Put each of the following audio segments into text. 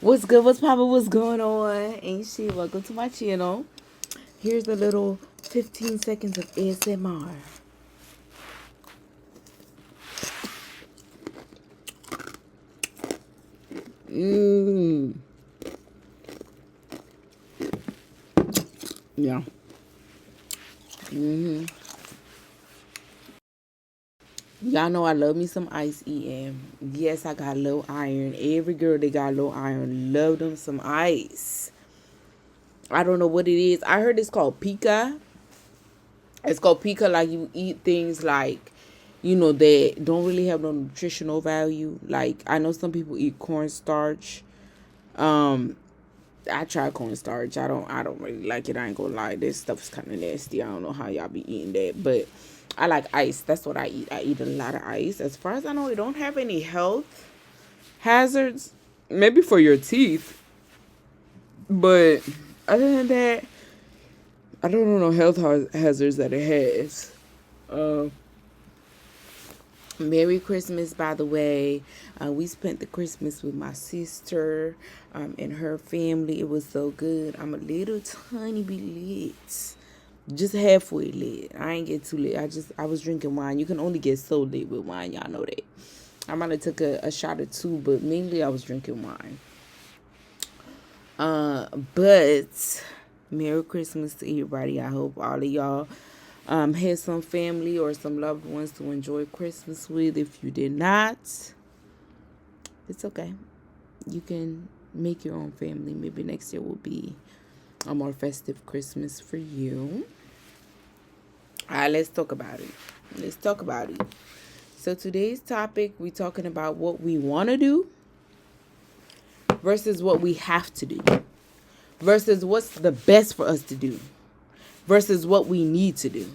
What's good? What's poppin'? What's going on? Ain't shit. Welcome to my channel. Here's a little 15 seconds of ASMR. Mmm. Yeah. Mm-hmm. Y'all know I love me some ice eating. Yes, I got low iron. Every girl that got low iron love them some ice. I don't know what it is. I heard it's called pica. It's called pica, like you eat things like, that don't really have no nutritional value. Like I know some people eat cornstarch. Um, I try cornstarch. I don't really like it. I ain't gonna lie. This stuff is kind of nasty. I don't know how y'all be eating that, but I like ice. That's what I eat. I eat a lot of ice. As far as I know, it don't have any health hazards. Maybe for your teeth, but other than that, I don't know no health hazards that it has. Um, Merry Christmas, by the way. We spent the Christmas with my sister and her family. It was so good. I'm a little tiny bit lit. Just halfway lit. I ain't get too lit. I was drinking wine. You can only get so lit with wine. Y'all know that. I might have took a shot or two, but mainly I was drinking wine. But Merry Christmas to everybody. I hope all of y'all had some family or some loved ones to enjoy Christmas with. If you did not, it's okay. You can make your own family. Maybe next year will be a more festive Christmas for you. All right, let's talk about it. So today's topic, we're talking about what we want to do versus what we have to do versus what's the best for us to do versus what we need to do.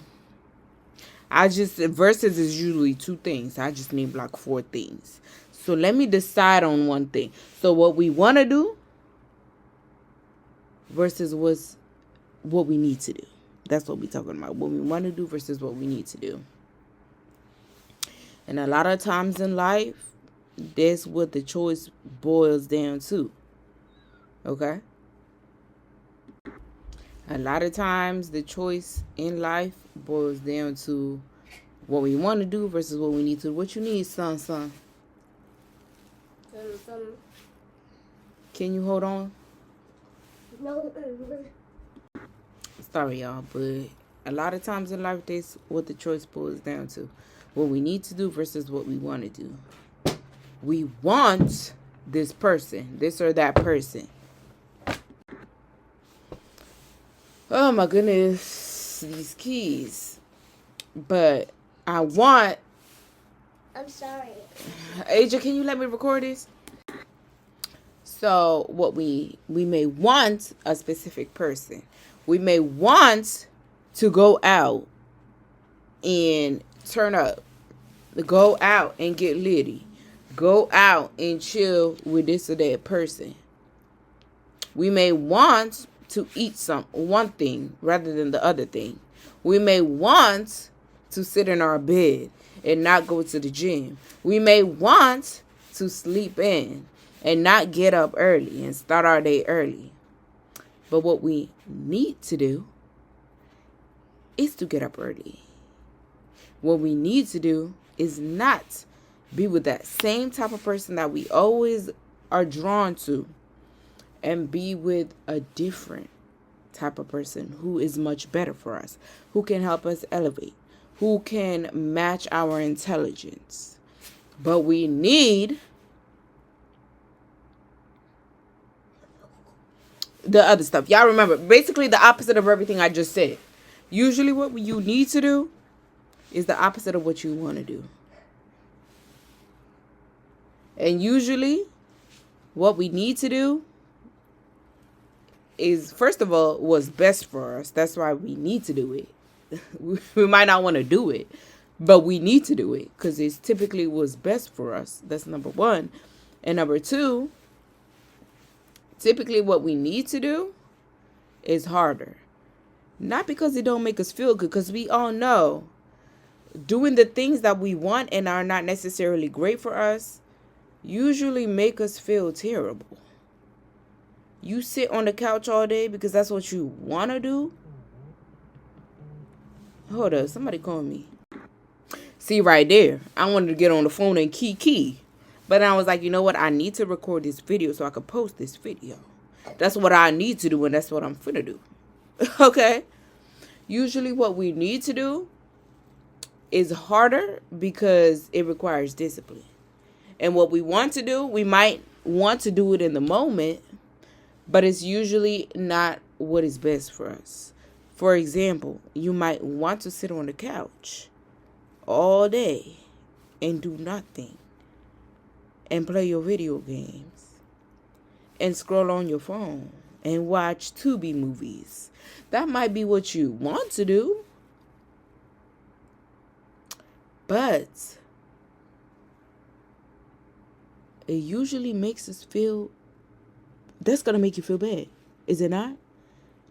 Versus is usually two things. I just need like four things. So let me decide on one thing. So what we want to do versus what we need to do. That's what we're talking about. What we want to do versus what we need to do. And a lot of times in life, that's what the choice boils down to. Okay? A lot of times the choice in life boils down to what we want to do versus what we need to. What you need, son? Can you hold on? No. Sorry, y'all, but a lot of times in life, that's what the choice boils down to. What we need to do versus what we want to do. We want this person, this or that person. Oh my goodness, these keys. But I want... I'm sorry. Aja, can you let me record this? So what we may want a specific person. We may want to go out and turn up. Go out and get litty. Go out and chill with this or that person. We may want to eat one thing rather than the other thing. We may want to sit in our bed and not go to the gym. We may want to sleep in and not get up early and start our day early. But what we need to do is to get up early. What we need to do is not be with that same type of person that we always are drawn to, and be with a different type of person who is much better for us, who can help us elevate, who can match our intelligence. But we need the other stuff. Y'all remember, basically the opposite of everything I just said. Usually what you need to do is the opposite of what you want to do. And usually what we need to do is, first of all, what's best for us. That's why we need to do it. We might not want to do it, but we need to do it because it's typically what's best for us. That's number one. And number two, typically what we need to do is harder. Not because it don't make us feel good, because we all know doing the things that we want and are not necessarily great for us usually make us feel terrible. You sit on the couch all day because that's what you want to do. Hold up, somebody call me. See right there, I wanted to get on the phone and key. But I was like, you know what? I need to record this video so I can post this video. That's what I need to do, and that's what I'm finna do. Okay? Usually what we need to do is harder because it requires discipline. And what we want to do, we might want to do it in the moment, but it's usually not what is best for us. For example, you might want to sit on the couch all day and do nothing and play your video games and scroll on your phone and watch Tubi movies. That might be what you want to do, but it usually makes us feel, that's going to make you feel bad, is it not?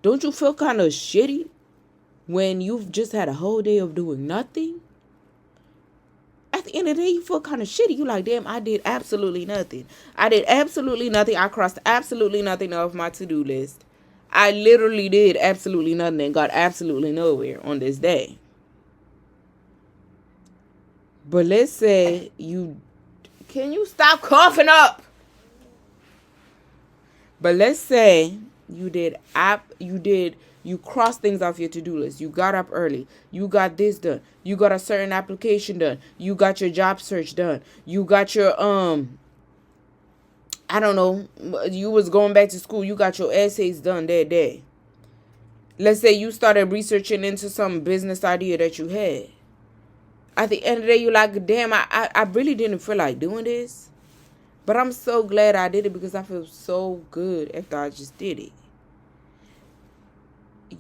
Don't you feel kind of shitty when you've just had a whole day of doing nothing? At the end of the day, you feel kind of shitty. You like, damn, I did absolutely nothing. I did absolutely nothing. I crossed absolutely nothing off my to-do list. I literally did absolutely nothing and got absolutely nowhere on this day. But let's say can you stop coughing up? But let's say you crossed things off your to-do list. You got up early. You got this done. You got a certain application done. You got your job search done. You got your I don't know, you was going back to school. You got your essays done that day. Let's say you started researching into some business idea that you had. At the end of the day, you're like, damn, I really didn't feel like doing this. But I'm so glad I did it because I feel so good after I just did it.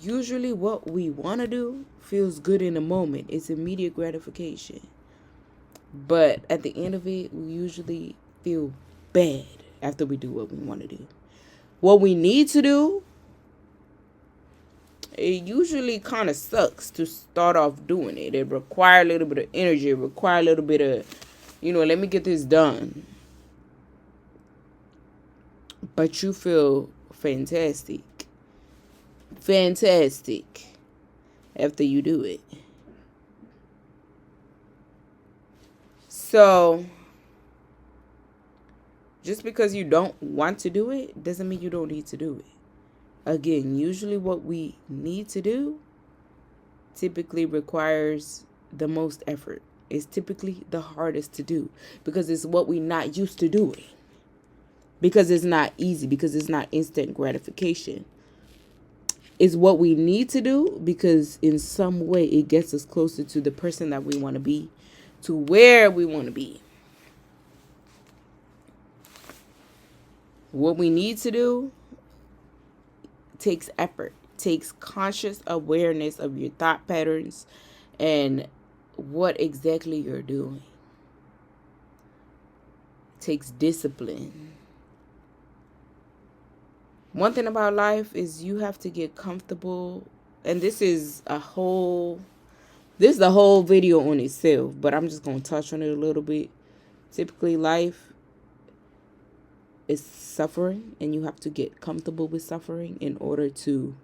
Usually what we want to do feels good in the moment. It's immediate gratification. But at the end of it, we usually feel bad after we do what we want to do. What we need to do, it usually kind of sucks to start off doing it. It requires a little bit of energy. It requires a little bit of, let me get this done. But you feel fantastic. Fantastic after you do it. So, just because you don't want to do it doesn't mean you don't need to do it. Again, usually what we need to do typically requires the most effort. It's typically the hardest to do because it's what we're not used to doing. Because it's not easy, because it's not instant gratification. It's what we need to do because in some way it gets us closer to the person that we want to be, to where we want to be. What we need to do takes effort, takes conscious awareness of your thought patterns and what exactly you're doing. It takes discipline. One thing about life is you have to get comfortable, and this is the whole video on itself, but I'm just going to touch on it a little bit. Typically, life is suffering, and you have to get comfortable with suffering in order to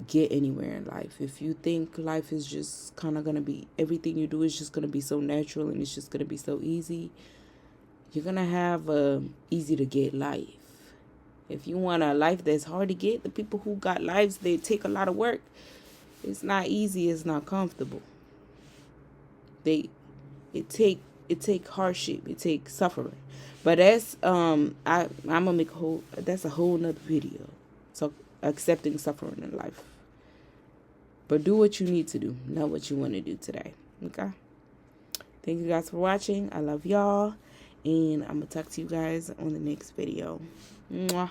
get anywhere in life. If you think life is just kind of going to be, everything you do is just going to be so natural and it's just going to be so easy, you're going to have easy to get life. If you want a life that's hard to get, the people who got lives, they take a lot of work. It's not easy. It's not comfortable. It take hardship. It take suffering. But that's I'm gonna make that's a whole nother video. So accepting suffering in life. But do what you need to do, not what you want to do today. Okay. Thank you guys for watching. I love y'all, and I'm gonna talk to you guys on the next video. Mwah.